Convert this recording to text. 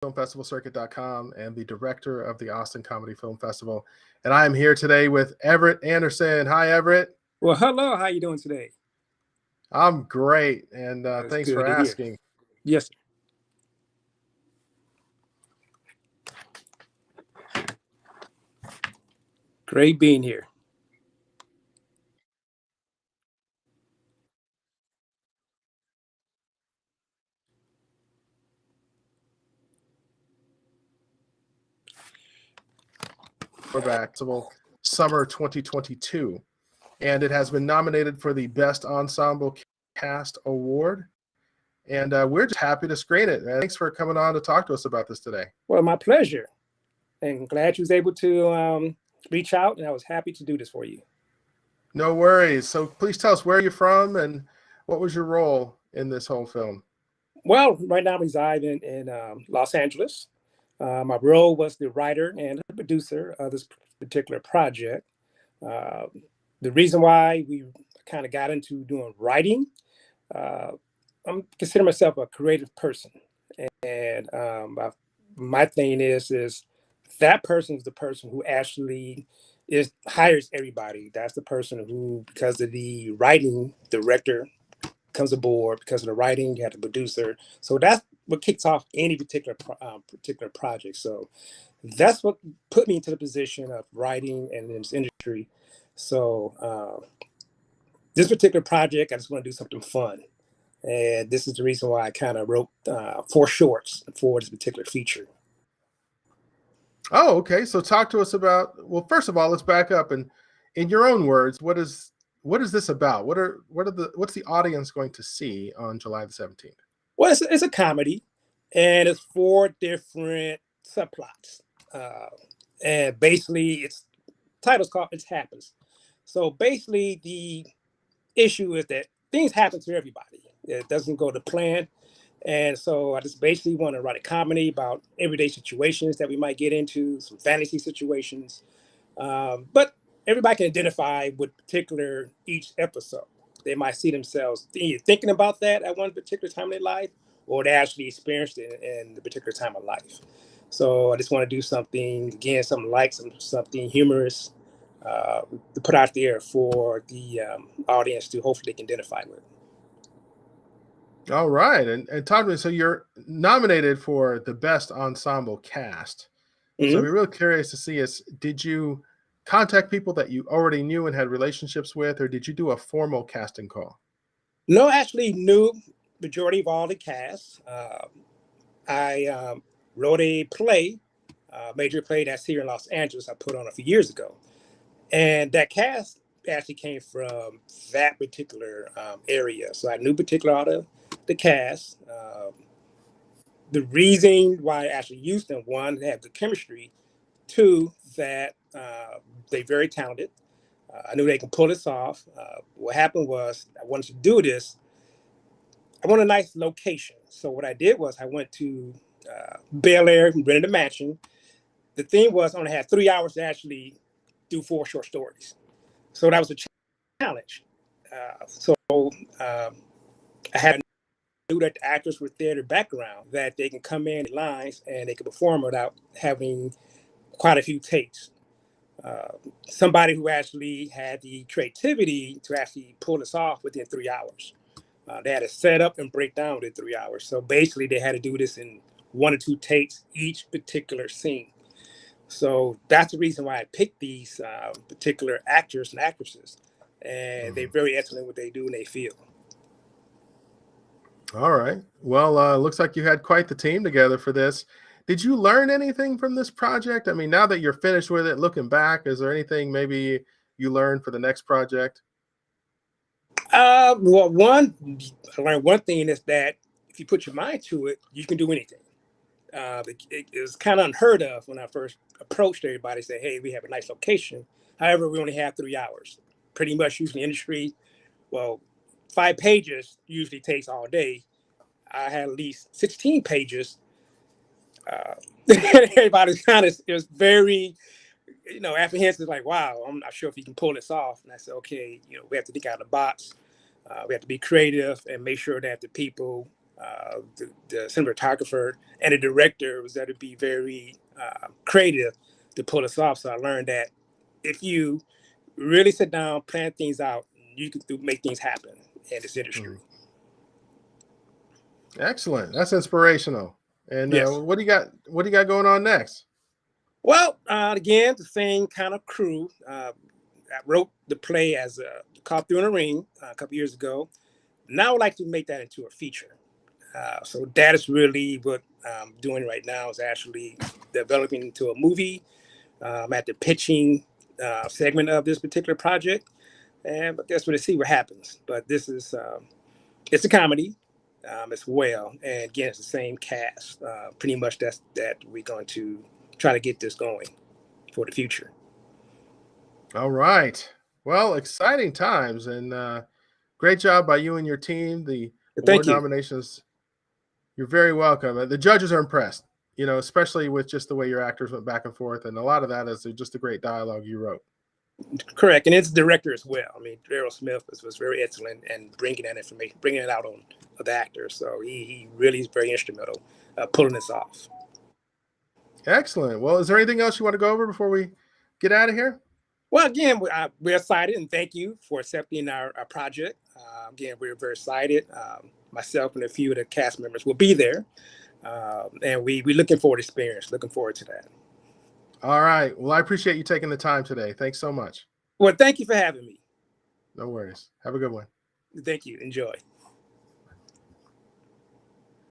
filmfestivalcircuit.com and the director of the Austin Comedy Film Festival. And I am here today with Everett Anderson. Hi, Everett. Well, hello. How you doing today? I'm great, and That's thanks good for to hear. asking. Yes, sir. Great being here. Festival Summer 2022, and it has been nominated for the Best Ensemble Cast Award. And we're just happy to screen it. Thanks for coming on to talk to us about this today. Well, my pleasure. And glad you was able to reach out, and I was happy to do this for you. No worries. So please tell us where you're from and what was your role in this whole film? Well, right now I reside in Los Angeles. My role was the writer and the producer of this particular project. Uh, the reason why we kind of got into doing writing, I'm consider myself a creative person, and my thing is that person is the person who actually is hires everybody. That's the person who, because of the writing, director comes aboard. Because of the writing, you have the producer. So that's what kicks off any particular project. So that's what put me into the position of writing and in this industry. So this particular project, I just want to do something fun. And this is the reason why I kind of wrote 4 shorts for this particular feature. Oh, okay. So talk to us about, well, first of all, let's back up and in your own words, what is this about? What's the audience going to see on July the 17th? Well, it's a comedy, and it's 4 different subplots. And basically, its title's called It Happens. So basically, the issue is that things happen to everybody. It doesn't go to plan. And so I just basically want to write a comedy about everyday situations that we might get into, some fantasy situations. But everybody can identify with particular each episode. They might see themselves either thinking about that at one particular time in their life, or they actually experienced it in the particular time of life. So I just want to do something, again, something light, something humorous, to put out there for the audience to hopefully they can identify with. All right. And talk to me. So you're nominated for the Best Ensemble Cast. So I'd be real curious to see did you contact people that you already knew and had relationships with, or did you do a formal casting call? No, actually knew majority of all the cast. I wrote a play, major play that's here in Los Angeles. I put on a few years ago, and that cast actually came from that particular area. So I knew particular all the cast. The reason why I actually used them: one, they have good chemistry; two, that they're very talented. I knew they can pull this off. What happened was I wanted to do this. I want a nice location. So what I did was I went to Bel Air, rented a mansion. The thing was I only had 3 hours to actually do 4 short stories. So that was a challenge. I had knew that the actors were there, their background, that they can come in lines and they can perform without having quite a few takes. Somebody who actually had the creativity to actually pull this off within 3 hours. They had to set up and break down within 3 hours. So basically, they had to do this in 1 or 2 takes each particular scene. So that's the reason why I picked these particular actors and actresses, and they're very excellent in what they do and they feel. All right. Well, looks like you had quite the team together for this. Did you learn anything from this project? I mean, now that you're finished with it, looking back, is there anything maybe you learned for the next project? Well, I learned one thing is that if you put your mind to it, you can do anything. It was kind of unheard of when I first approached everybody. Say, hey, we have a nice location. However, we only have 3 hours. Pretty much, usually industry, well, 5 pages usually takes all day. I had at least 16 pages. Everybody's kind of, it was very, apprehensive. Like, wow, I'm not sure if you can pull this off. And I said, okay, we have to think out of the box. We have to be creative and make sure that the people the cinematographer and the director was there to be very creative to pull us off. So I learned that if you really sit down, plan things out, you can make things happen in this industry. Excellent. That's inspirational. And Yes. what do you got? What do you got going on next? Well, again, the same kind of crew. I wrote the play as a Caught Through in a Ring a couple years ago. Now I'd like to make that into a feature. So that is really what I'm doing right now, is actually developing into a movie. I'm at the pitching segment of this particular project, and I guess we'll see what happens. But this is it's a comedy as well, and again, it's the same cast. Pretty much that we're going to try to get this going for the future. All right. Well, exciting times, and great job by you and your team. The Thank award you. nominations. You're very welcome. The judges are impressed, especially with just the way your actors went back and forth. And a lot of that is just the great dialogue you wrote. Correct. And it's the director as well. I mean, Daryl Smith was very excellent and bringing that information, bringing it out on the actors. So he really is very instrumental pulling this off. Excellent. Well, is there anything else you want to go over before we get out of here? Well, again, we're excited, and thank you for accepting our project. Again, we're very excited. Myself and a few of the cast members will be there. And we're looking forward to experience, looking forward to that. All right. Well, I appreciate you taking the time today. Thanks so much. Well, thank you for having me. No worries. Have a good one. Thank you. Enjoy.